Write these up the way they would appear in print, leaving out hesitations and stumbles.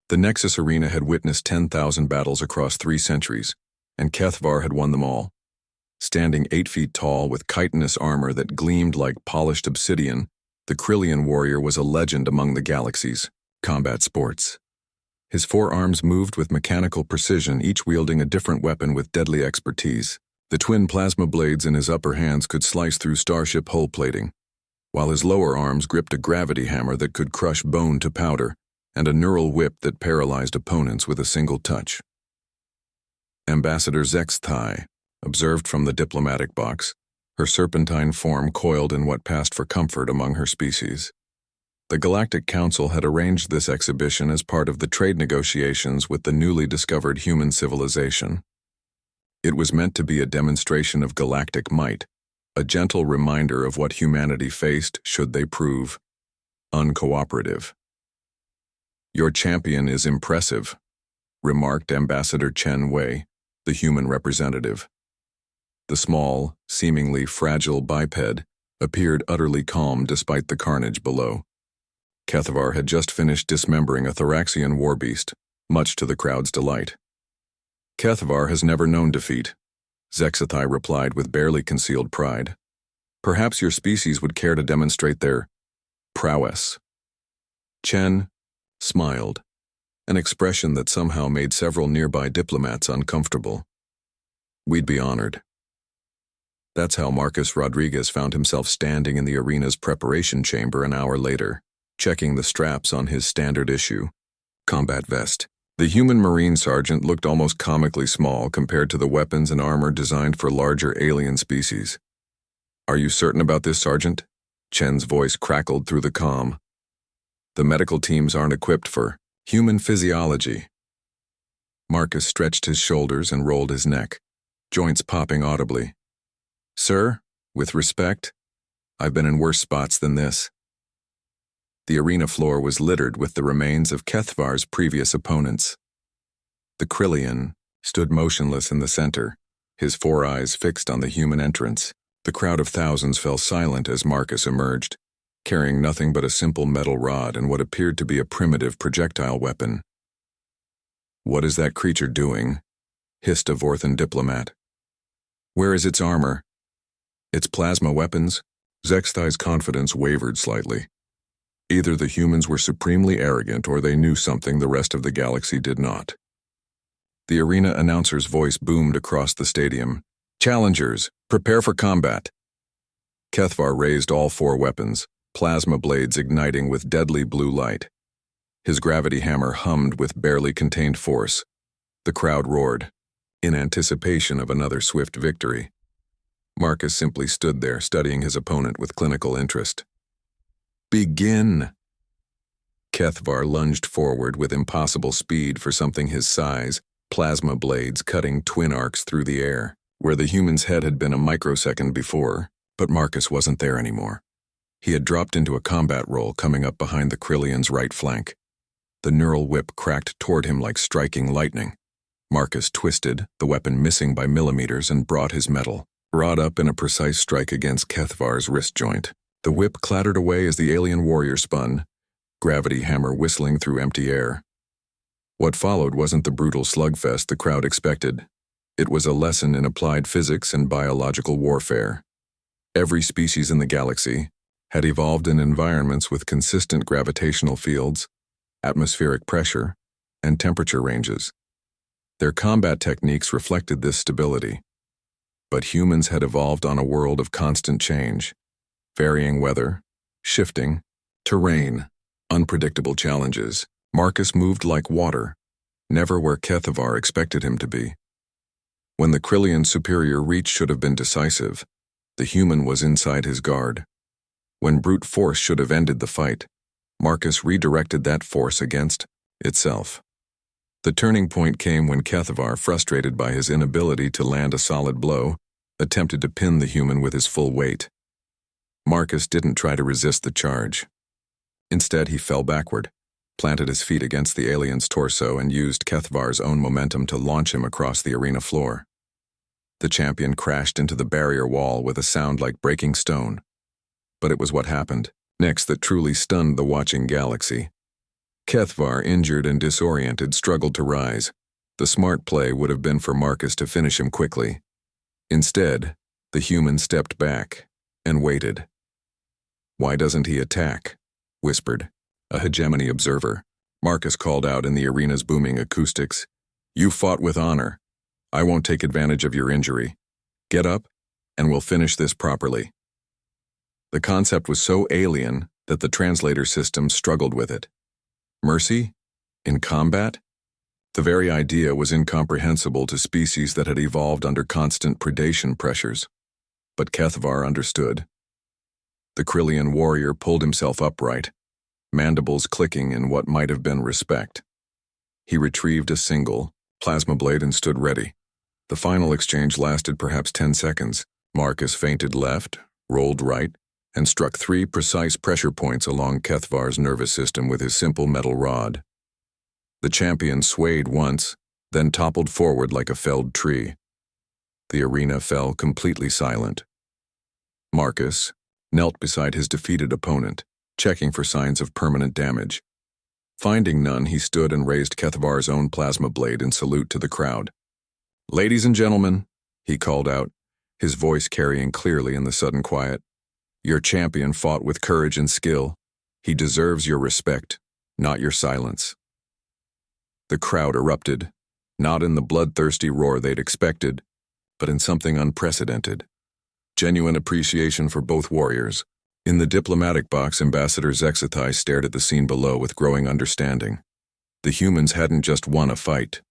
The Nexus Arena had witnessed 10,000 battles across 3 centuries, and Kethvar had won them all. Standing 8 feet tall with chitinous armor that gleamed like polished obsidian, the Krillian warrior was a legend among the galaxy's combat sports. His 4 arms moved with mechanical precision, each wielding a different weapon with deadly expertise. The twin plasma blades in his upper hands could slice through starship hull plating, while his lower arms gripped a gravity hammer that could crush bone to powder, and a neural whip that paralyzed opponents with a single touch. Ambassador HFY observed from the diplomatic box, her serpentine form coiled in what passed for comfort among her species. The Galactic Council had arranged this exhibition as part of the trade negotiations with the newly discovered human civilization. It was meant to be a demonstration of galactic might, a gentle reminder of what humanity faced should they prove uncooperative. "Your champion is impressive," remarked Ambassador Chen Wei, the human representative. The small, seemingly fragile biped appeared utterly calm despite the carnage below. Kethvar had just finished dismembering a Thoraxian warbeast, much to the crowd's delight. "Kethvar has never known defeat," HFY replied with barely concealed pride. "Perhaps your species would care to demonstrate their prowess." Chen smiled, an expression that somehow made several nearby diplomats uncomfortable. "We'd be honored." That's how Marcus Rodriguez found himself standing in the arena's preparation chamber an hour later, checking the straps on his standard issue combat vest. The human Marine sergeant looked almost comically small compared to the weapons and armor designed for larger alien species. "Are you certain about this, Sergeant?" Chen's voice crackled through the comm. "The medical teams aren't equipped for human physiology." Marcus stretched his shoulders and rolled his neck, joints popping audibly. "Sir, with respect, I've been in worse spots than this." The arena floor was littered with the remains of Kethvar's previous opponents. The Krillian stood motionless in the center, his 4 eyes fixed on the human entrance. The crowd of thousands fell silent as Marcus emerged, carrying nothing but a simple metal rod and what appeared to be a primitive projectile weapon. "What is that creature doing?" hissed a Vorthan diplomat. "Where is its armor? Its plasma weapons?" HFY's confidence wavered slightly. Either the humans were supremely arrogant or they knew something the rest of the galaxy did not. The arena announcer's voice boomed across the stadium. "Challengers, prepare for combat." Kethvar raised all 4 weapons, plasma blades igniting with deadly blue light. His gravity hammer hummed with barely contained force. The crowd roared, in anticipation of another swift victory. Marcus simply stood there, studying his opponent with clinical interest. "Begin!" Kethvar lunged forward with impossible speed for something his size, plasma blades cutting twin arcs through the air, where the human's head had been a microsecond before, but Marcus wasn't there anymore. He had dropped into a combat roll coming up behind the Krillian's right flank. The neural whip cracked toward him like striking lightning. Marcus twisted, the weapon missing by millimeters, and brought his metal rod up in a precise strike against Kethvar's wrist joint. The whip clattered away as the alien warrior spun, gravity hammer whistling through empty air. What followed wasn't the brutal slugfest the crowd expected. It was a lesson in applied physics and biological warfare. Every species in the galaxy had evolved in environments with consistent gravitational fields, atmospheric pressure, and temperature ranges. Their combat techniques reflected this stability. But humans had evolved on a world of constant change. Varying weather, shifting, terrain, unpredictable challenges. Marcus moved like water, never where Kethvar expected him to be. When the Krillian's superior reach should have been decisive, the human was inside his guard. When brute force should have ended the fight, Marcus redirected that force against itself. The turning point came when Kethvar, frustrated by his inability to land a solid blow, attempted to pin the human with his full weight. Marcus didn't try to resist the charge. Instead, he fell backward, planted his feet against the alien's torso, and used Kethvar's own momentum to launch him across the arena floor. The champion crashed into the barrier wall with a sound like breaking stone. But it was what happened next that truly stunned the watching galaxy. Kethvar, injured and disoriented, struggled to rise. The smart play would have been for Marcus to finish him quickly. Instead, the human stepped back and waited. "Why doesn't he attack?" whispered a hegemony observer. Marcus called out in the arena's booming acoustics. "You fought with honor. I won't take advantage of your injury. Get up, and we'll finish this properly." The concept was so alien that the translator system struggled with it. Mercy? In combat? The very idea was incomprehensible to species that had evolved under constant predation pressures. But Kethvar understood. The Krillian warrior pulled himself upright, mandibles clicking in what might have been respect. He retrieved a single plasma blade and stood ready. The final exchange lasted perhaps 10 seconds. Marcus feinted left, rolled right, and struck 3 precise pressure points along Kethvar's nervous system with his simple metal rod. The champion swayed once, then toppled forward like a felled tree. The arena fell completely silent. Marcus knelt beside his defeated opponent, checking for signs of permanent damage. Finding none, he stood and raised Kethvar's own plasma blade in salute to the crowd. "Ladies and gentlemen," he called out, his voice carrying clearly in the sudden quiet, "your champion fought with courage and skill. He deserves your respect, not your silence." The crowd erupted, not in the bloodthirsty roar they'd expected, but in something unprecedented. Genuine appreciation for both warriors. In the diplomatic box, Ambassador Zexathai stared at the scene below with growing understanding. The humans hadn't just won a fight.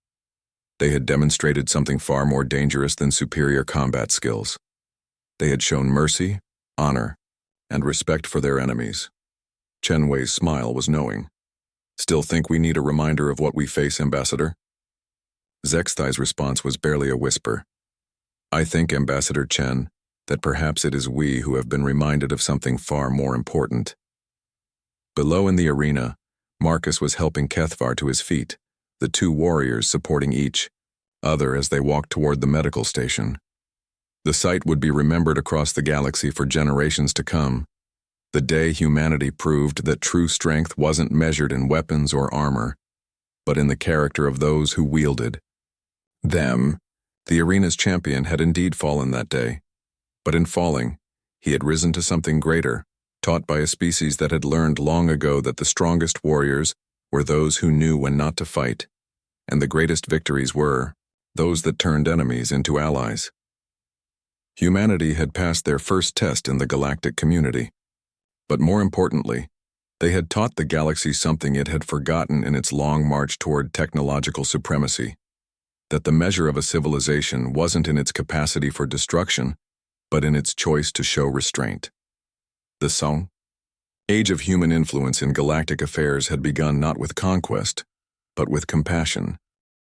They had demonstrated something far more dangerous than superior combat skills. They had shown mercy, honor, and respect for their enemies. Chen Wei's smile was knowing. "Still think we need a reminder of what we face, Ambassador?" Zexthai's response was barely a whisper. "I think, Ambassador Chen, that perhaps it is we who have been reminded of something far more important." Below in the arena, Marcus was helping Kethvar to his feet, the 2 warriors supporting each other as they walked toward the medical station. The sight would be remembered across the galaxy for generations to come. The day humanity proved that true strength wasn't measured in weapons or armor, but in the character of those who wielded them. The arena's champion had indeed fallen that day, but in falling, he had risen to something greater, taught by a species that had learned long ago that the strongest warriors were those who knew when not to fight, and the greatest victories were those that turned enemies into allies. Humanity had passed their first test in the galactic community. But more importantly, they had taught the galaxy something it had forgotten in its long march toward technological supremacy, that the measure of a civilization wasn't in its capacity for destruction, but in its choice to show restraint. The Song age of human influence in galactic affairs had begun not with conquest, but with compassion.